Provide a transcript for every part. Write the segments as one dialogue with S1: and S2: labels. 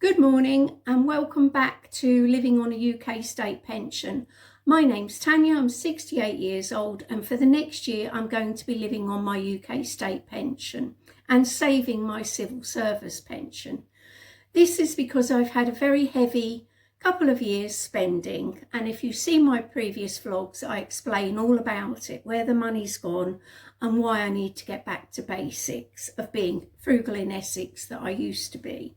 S1: Good morning and welcome back to Living on a UK State Pension. My name's Tania, I'm 68 years old, and for the next year I'm going to be living on my UK State Pension and saving my civil service pension. This is because I've had a very heavy couple of years spending, and if you see my previous vlogs I explain all about it, where the money's gone and why I need to get back to basics of being frugal in Essex that I used to be.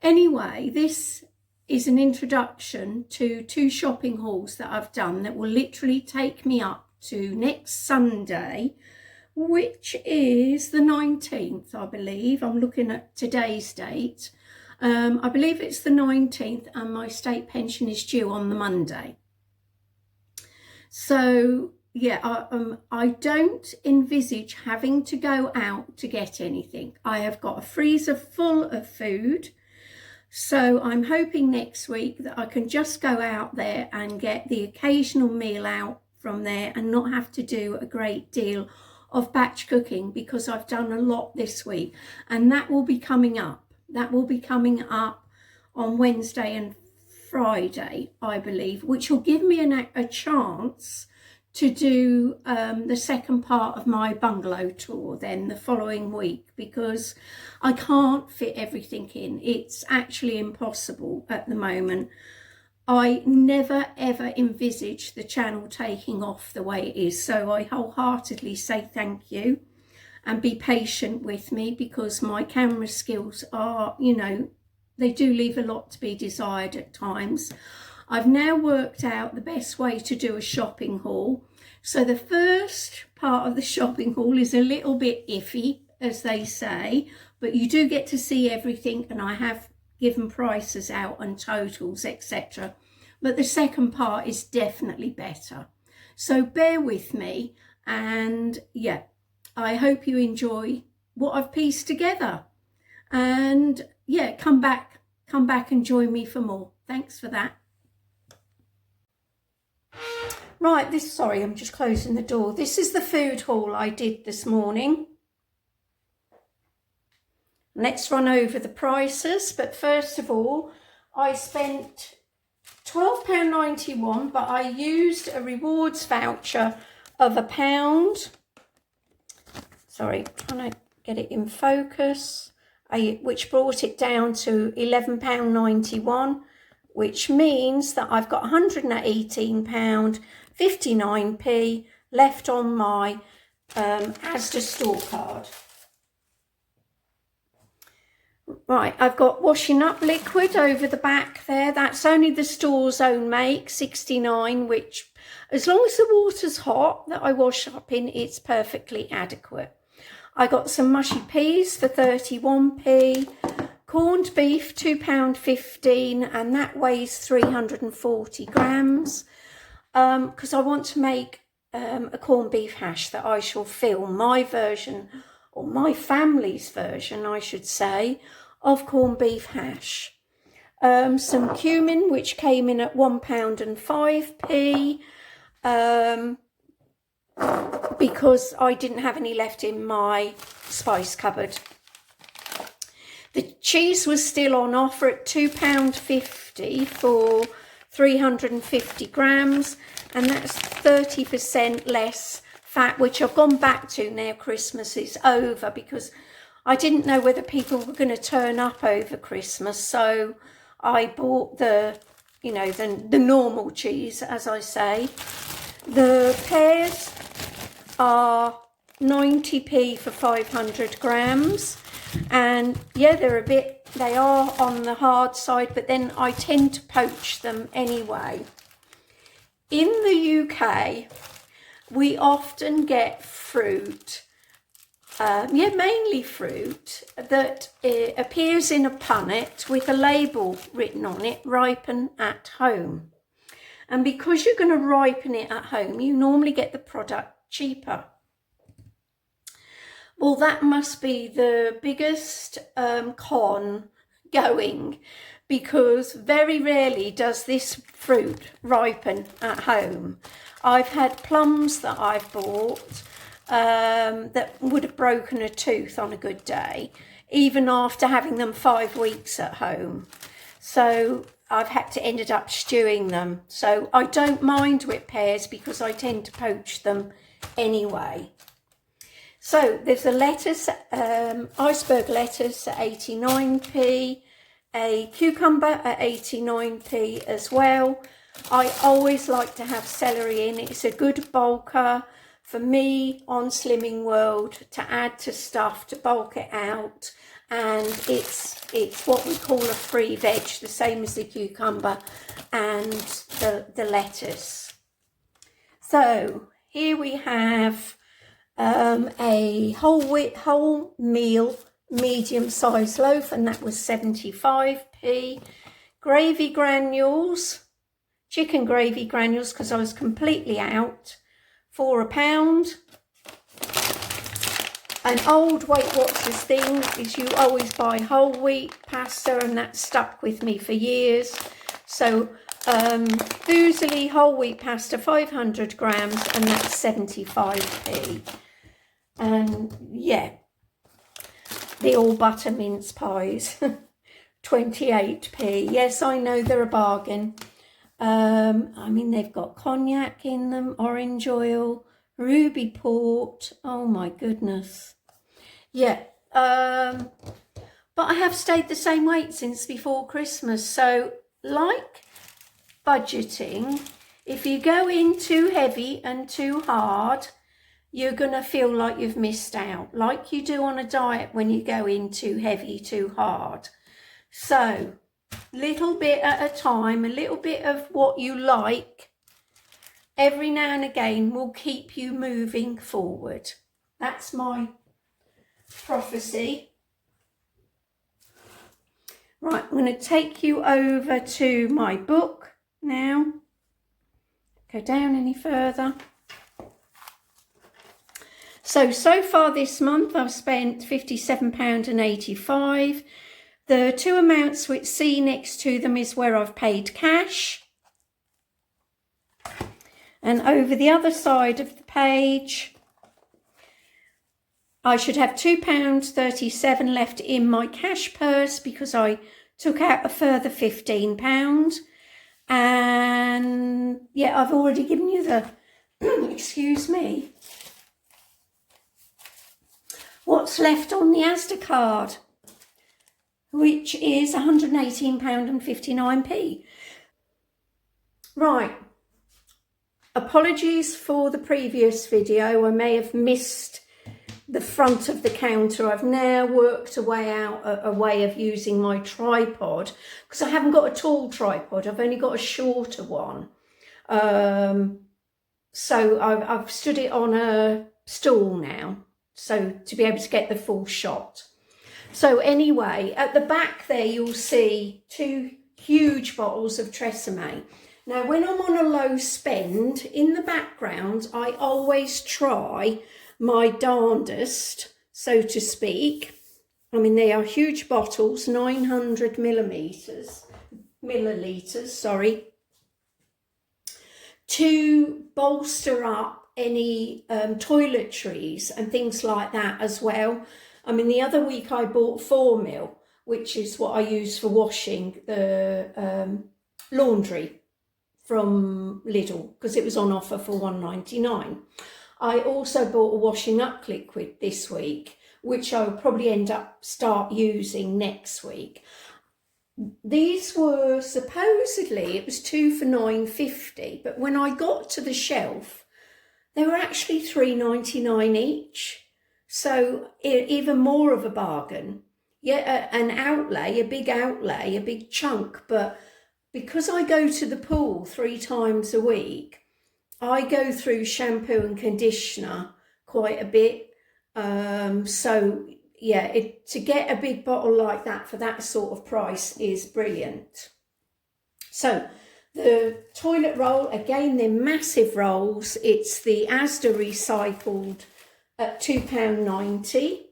S1: Anyway, this is an introduction to 2 shopping hauls that I've done that will literally take me up to next Sunday, which is the 19th, I believe. I'm looking at today's date. I believe it's the 19th and my state pension is due on the Monday. So yeah, I don't envisage having to go out to get anything. I have got a freezer full of food. So I'm hoping next week that I can just go out there and get the occasional meal out from there and not have to do a great deal of batch cooking, because I've done a lot this week, and that will be coming up. That will be coming up on Wednesday and Friday, I believe, which will give me a chance to do the second part of my bungalow tour then the following week, because I can't fit everything in. It's actually impossible at the moment. I never ever envisaged the channel taking off the way it is, so I wholeheartedly say thank you and be patient with me, because my camera skills are, they do leave a lot to be desired at times. I've now worked out the best way to do a shopping haul. So the first part of the shopping haul is a little bit iffy, as they say, but you do get to see everything, and I have given prices out and totals, etc. But the second part is definitely better. So bear with me, and yeah, I hope you enjoy what I've pieced together. And yeah, come back and join me for more. Thanks for that. Right, sorry, I'm just closing the door. This is the food haul I did this morning. Let's run over the prices, but first of all, I spent £12.91, but I used a rewards voucher of £1. Sorry, trying to get it in focus, which brought it down to £11.91, which means that I've got £118.59 left on my Asda store card. Right, I've got washing up liquid over the back there. That's only the store's own make, 69, which as long as the water's hot that I wash up in, it's perfectly adequate. I got some mushy peas for 31p, corned beef £2.15, and that weighs 340 grams, because I want to make a corned beef hash that I shall film my version, or my family's version I should say, of corned beef hash. Some cumin, which came in at £1.05, because I didn't have any left in my spice cupboard. The cheese was still on offer at £2.50 for 350 grams, and that's 30% less fat, which I've gone back to now Christmas is over, because I didn't know whether people were going to turn up over Christmas, so I bought the normal cheese, as I say. The pears are 90p for 500 grams. And yeah, they are on the hard side, but then I tend to poach them anyway. In the UK, we often get fruit, mainly fruit, that appears in a punnet with a label written on it, ripen at home. And because you're going to ripen it at home, you normally get the product cheaper. Well, that must be the biggest con going, because very rarely does this fruit ripen at home. I've had plums that I've bought that would have broken a tooth on a good day. even after having them 5 weeks at home. So I've had to ended up stewing them. So I don't mind whipped pears because I tend to poach them anyway. So there's a lettuce, iceberg lettuce at 89p, a cucumber at 89p as well. I always like to have celery in. It's a good bulker for me on Slimming World to add to stuff to bulk it out. And it's what we call a free veg, the same as the cucumber and the lettuce. So here we have a whole meal medium-sized loaf, and that was 75p. Gravy granules, chicken gravy granules, because I was completely out, for £1. An old Weight Watchers thing is you always buy whole wheat pasta, and that stuck with me for years. So Fusilli whole wheat pasta, 500 grams, and that's 75p. And yeah, the all butter mince pies, 28p. Yes, I know they're a bargain. I mean, they've got cognac in them, orange oil, ruby port. Oh my goodness. Yeah. But I have stayed the same weight since before Christmas. So like budgeting, if you go in too heavy and too hard, you're going to feel like you've missed out, like you do on a diet when you go in too heavy, too hard. So little bit at a time, a little bit of what you like every now and again will keep you moving forward. That's my prophecy. Right, I'm going to take you over to my book now. Go down any further. So far this month I've spent £57.85. The two amounts which see next to them is where I've paid cash. And over the other side of the page, I should have £2.37 left in my cash purse because I took out a further £15. And yeah, I've already given you the, excuse me, what's left on the Asda card, which is £118.59. Right, apologies for the previous video. I may have missed the front of the counter. I've now worked a way out a way of using my tripod, because I haven't got a tall tripod, I've only got a shorter one. So I've stood it on a stool now, so to be able to get the full shot. So anyway, at the back there you'll see 2 huge bottles of Tresemme. Now when I'm on a low spend, in the background I always try my darndest, so to speak. I mean, they are huge bottles, 900 millilitres, to bolster up any toiletries and things like that as well. I mean, the other week I bought 4 mil, which is what I use for washing the laundry from Lidl, because it was on offer for £1.99. I also bought a washing up liquid this week, which I'll probably start using next week. These were supposedly, it was 2 for £9.50, but when I got to the shelf, they were actually £3.99 each. So even more of a bargain. Yeah, an outlay, a big chunk, but because I go to the pool 3 times a week, I go through shampoo and conditioner quite a bit. So yeah, to get a big bottle like that for that sort of price is brilliant. So the toilet roll, again, they're massive rolls. It's the Asda recycled at £2.90.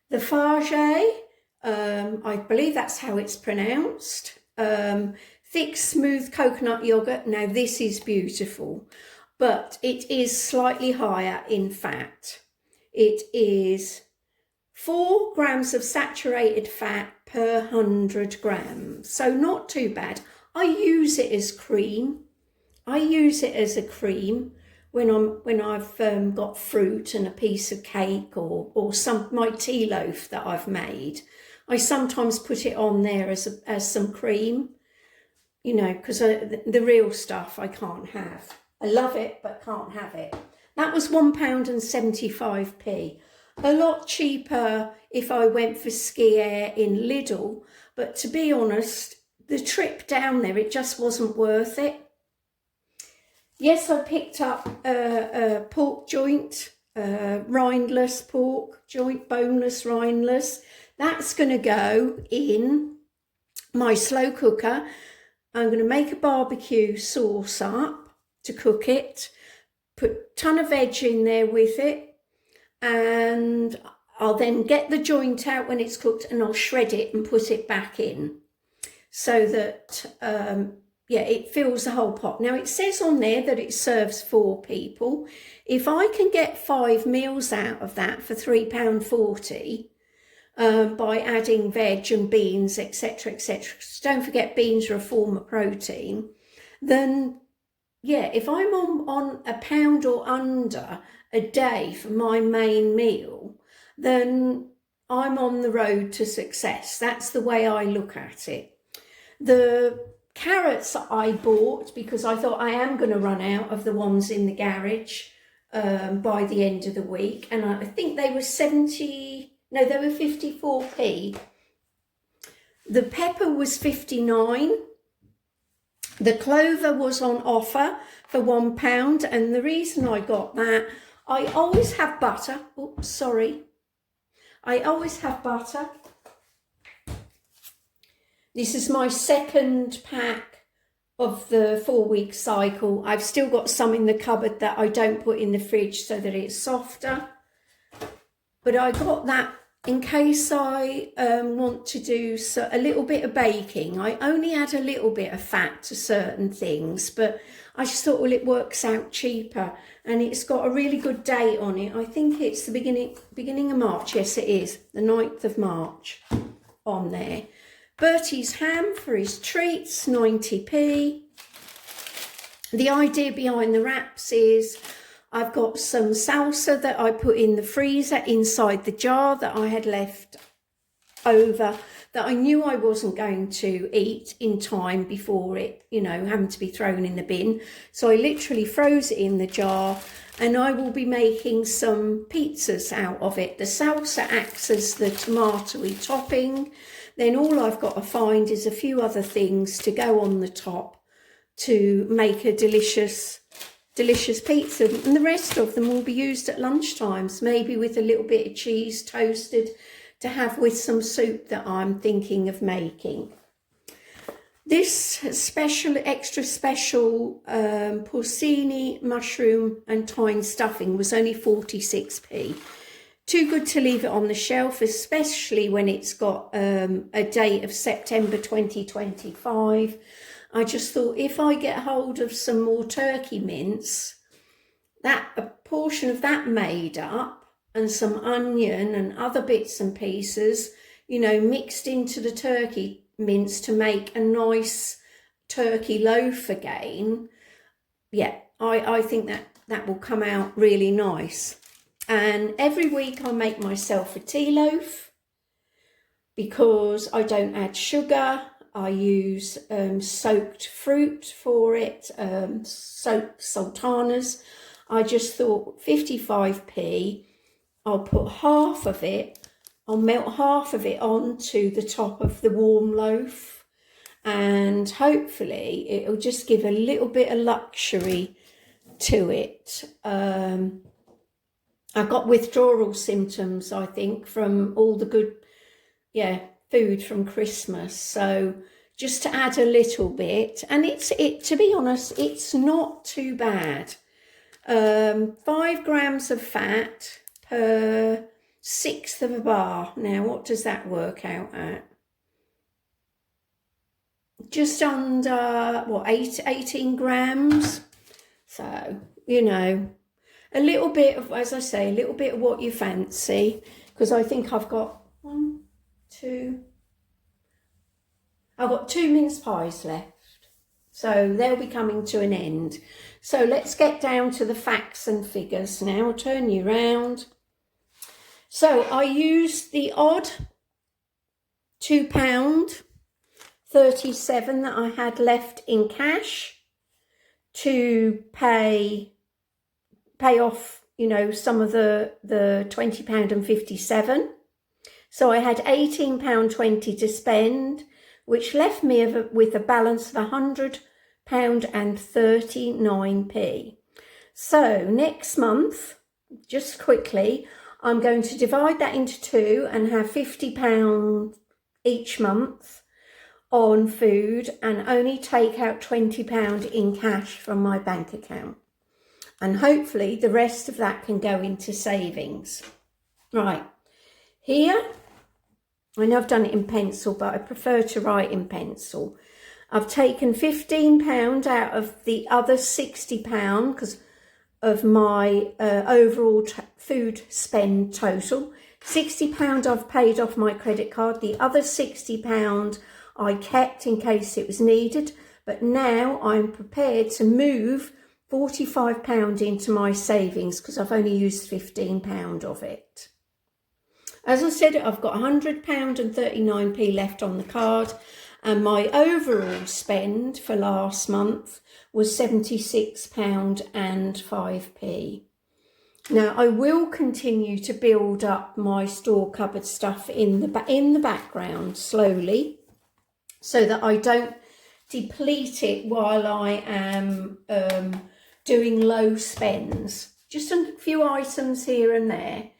S1: The Farge, I believe that's how it's pronounced. Thick, smooth coconut yogurt. Now this is beautiful, but it is slightly higher in fat. It is 4 grams of saturated fat per 100 grams. So not too bad. I use it as cream. I use it as a cream when I've got fruit and a piece of cake or my tea loaf that I've made. I sometimes put it on there as some cream, you know, because the real stuff I can't have. I love it, but can't have it. That was £1.75. A lot cheaper if I went for ski air in Lidl, but to be honest, the trip down there, it just wasn't worth it. Yes, I picked up a pork joint, rindless pork joint, boneless, rindless. That's going to go in my slow cooker. I'm going to make a barbecue sauce up to cook it, put a ton of veg in there with it, and I'll then get the joint out when it's cooked and I'll shred it and put it back in so that it fills the whole pot. Now it says on there that it serves 4 people. If I can get 5 meals out of that for £3.40 by adding veg and beans, etc., etc., don't forget beans are a form of protein, then yeah, if I'm on £1 or under a day for my main meal, then I'm on the road to success. That's the way I look at it. The carrots I bought, because I thought I am going to run out of the ones in the garage by the end of the week, and I think they were 54p. The pepper was 59. The clover was on offer for £1, and the reason I got that, I always have butter. Oops, sorry. I always have butter. This is my second pack of the 4-week cycle. I've still got some in the cupboard that I don't put in the fridge so that it's softer. But I got that in case I want to do a little bit of baking. I only add a little bit of fat to certain things, but I just thought, well, it works out cheaper, and it's got a really good date on it. I think it's the beginning of March. Yes, it is, the 9th of March on there. Bertie's ham for his treats, 90p. The idea behind the wraps is I've got some salsa that I put in the freezer inside the jar that I had left over, that I knew I wasn't going to eat in time before it, you know, having to be thrown in the bin. So I literally froze it in the jar, and I will be making some pizzas out of it. The salsa acts as the tomatoey topping. Then all I've got to find is a few other things to go on the top to make a delicious pizza, and the rest of them will be used at lunchtimes, maybe with a little bit of cheese toasted to have with some soup that I'm thinking of making. This extra special porcini, mushroom and thyme stuffing was only 46p. Too good to leave it on the shelf, especially when it's got a date of September 2025. I just thought if I get hold of some more turkey mince, a portion of that made up, and some onion and other bits and pieces, you know, mixed into the turkey mince to make a nice turkey loaf again. Yeah, I think that will come out really nice. And every week I make myself a tea loaf because I don't add sugar. I use soaked fruit for it, soaked sultanas. I just thought 55p, I'll put half of it, I'll melt half of it onto the top of the warm loaf, and hopefully it'll just give a little bit of luxury to it. I've got withdrawal symptoms, I think, from all the good, food from Christmas. So just to add a little bit, and to be honest, it's not too bad. 5 grams of fat per 1/6 of a bar. Now, what does that work out at? Just under, 18 grams. So, you know, a little bit of, as I say, a little bit of what you fancy. because I think I've got I've got 2 mince pies left. So they'll be coming to an end. So let's get down to the facts and figures now. I'll turn you round. So I used the odd £2.37 that I had left in cash to pay off, you know, some of the £20.57. So I had £18.20 to spend, which left me with a balance of £100.39. So next month, just quickly, I'm going to divide that into 2 and have £50 each month on food and only take out £20 in cash from my bank account. And hopefully the rest of that can go into savings. Right, here, I know I've done it in pencil, but I prefer to write in pencil. I've taken £15 out of the other £60 because of my overall food spend total. £60 I've paid off my credit card. The other £60 I kept in case it was needed. But now I'm prepared to move £45 into my savings because I've only used £15 of it. As I said, I've got £100.39 left on the card, and my overall spend for last month was £76.05. Now I will continue to build up my store cupboard stuff in the background slowly, so that I don't deplete it while I am doing low spends. Just a few items here and there.